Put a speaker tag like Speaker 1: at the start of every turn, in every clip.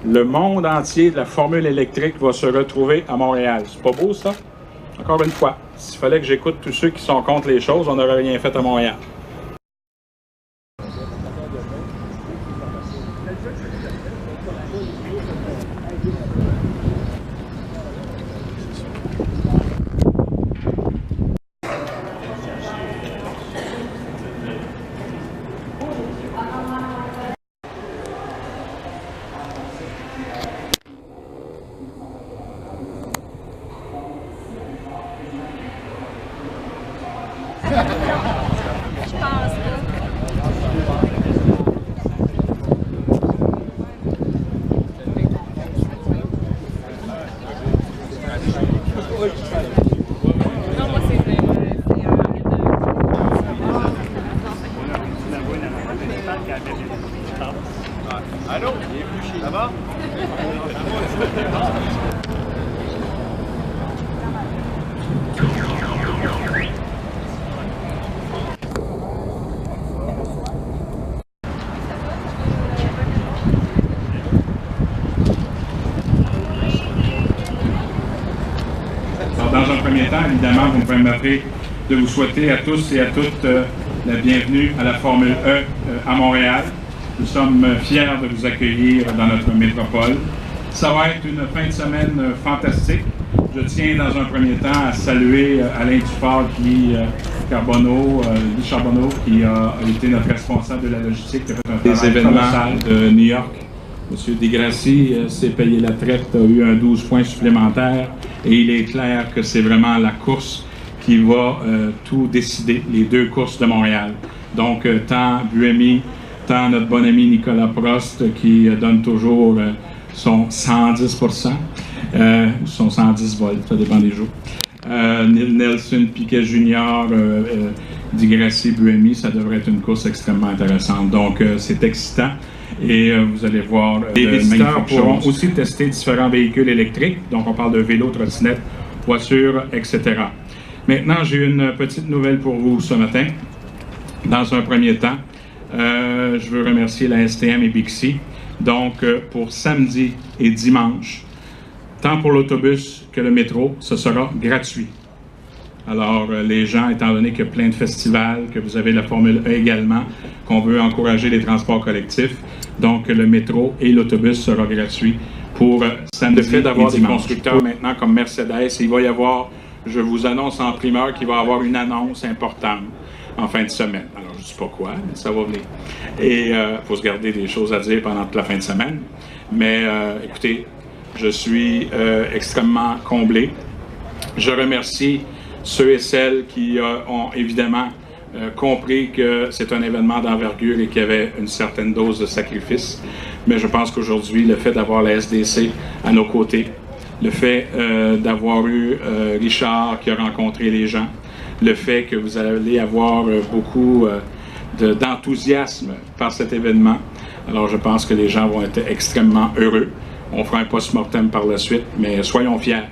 Speaker 1: Le monde entier de la formule électrique va se retrouver à Montréal. C'est pas beau, ça? Encore une fois, s'il fallait que j'écoute tous ceux qui sont contre les choses, on n'aurait rien fait à Montréal.
Speaker 2: Je pense non, moi c'est
Speaker 3: Allô? Ça va?
Speaker 1: Dans un premier temps, évidemment, vous me permettrez de vous souhaiter à tous et à toutes la bienvenue à la Formule E à Montréal. Nous sommes fiers de vous accueillir dans notre métropole. Ça va être une fin de semaine fantastique. Je tiens dans un premier temps à saluer Alain Dufort, Guy Charbonneau, qui a été notre responsable de la logistique, qui a fait un travail événements de New York. M. Degrassi s'est payé la traite, a eu un 12 points supplémentaires et il est clair que c'est vraiment la course qui va tout décider, les deux courses de Montréal. Donc, tant Buemi, tant notre bon ami Nicolas Prost qui donne toujours son 110%, son 110 volts, ça dépend des jours. Nelson Piquet Jr., Degrassi, Buemi, ça devrait être une course extrêmement intéressante. Donc, c'est excitant. Et vous allez voir, les visiteurs pourront aussi tester différents véhicules électriques. Donc, on parle de vélos, trottinettes, voitures, etc. Maintenant, j'ai une petite nouvelle pour vous ce matin. Dans un premier temps, je veux remercier la STM et Bixi. Donc, pour samedi et dimanche, tant pour l'autobus que le métro, ce sera gratuit. Alors, les gens, étant donné qu'il y a plein de festivals, que vous avez la Formule E également, qu'on veut encourager les transports collectifs, donc le métro et l'autobus sera gratuit pour samedi. Le fait d'avoir des constructeurs maintenant comme Mercedes, il va y avoir, je vous annonce en primeur qu'il va y avoir une annonce importante en fin de semaine. Alors, je ne sais pas quoi, mais ça va venir. Et il faut se garder des choses à dire pendant toute la fin de semaine. Mais écoutez, je suis extrêmement comblé. Je remercie ceux et celles qui ont évidemment compris que c'est un événement d'envergure et qu'il y avait une certaine dose de sacrifice. Mais je pense qu'aujourd'hui, le fait d'avoir la SDC à nos côtés, le fait d'avoir eu Richard qui a rencontré les gens, le fait que vous allez avoir beaucoup d'enthousiasme par cet événement, alors je pense que les gens vont être extrêmement heureux. On fera un post-mortem par la suite, mais soyons fiers.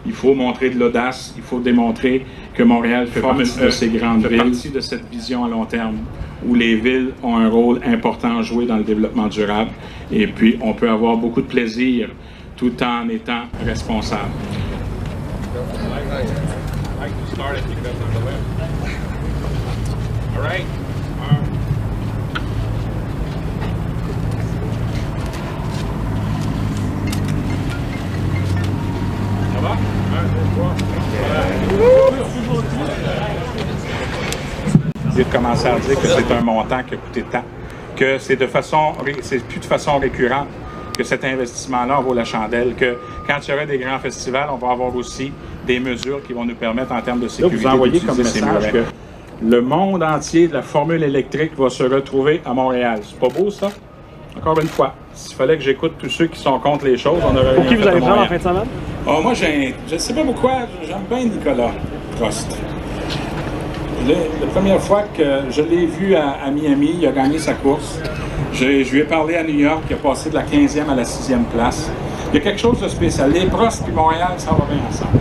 Speaker 1: Il faut montrer de l'audace, il faut démontrer que Montréal fait partie de ces grandes villes, partie de cette vision à long terme où les villes ont un rôle important à jouer dans le développement durable et puis on peut avoir beaucoup de plaisir tout en étant responsable. J'ai commencé à dire que c'est un montant qui a coûté tant, que c'est plus de façon récurrente que cet investissement-là en vaut la chandelle, que quand il y aura des grands festivals, on va avoir aussi des mesures qui vont nous permettre en termes de sécurité. Là, vous envoyez comme message que le monde entier de la formule électrique va se retrouver à Montréal. C'est pas beau, ça? Encore une fois, s'il fallait que j'écoute tous ceux qui sont contre les choses, on aurait rien fait à Montréal.
Speaker 4: Qui vous allez prendre en fin de semaine?
Speaker 1: Oh, moi, je ne sais pas pourquoi, j'aime bien Nicolas Prost. La première fois que je l'ai vu à Miami, il a gagné sa course. Je lui ai parlé à New York, il a passé de la 15e à la 6e place. Il y a quelque chose de spécial. Les Prost et Montréal, ça va bien ensemble.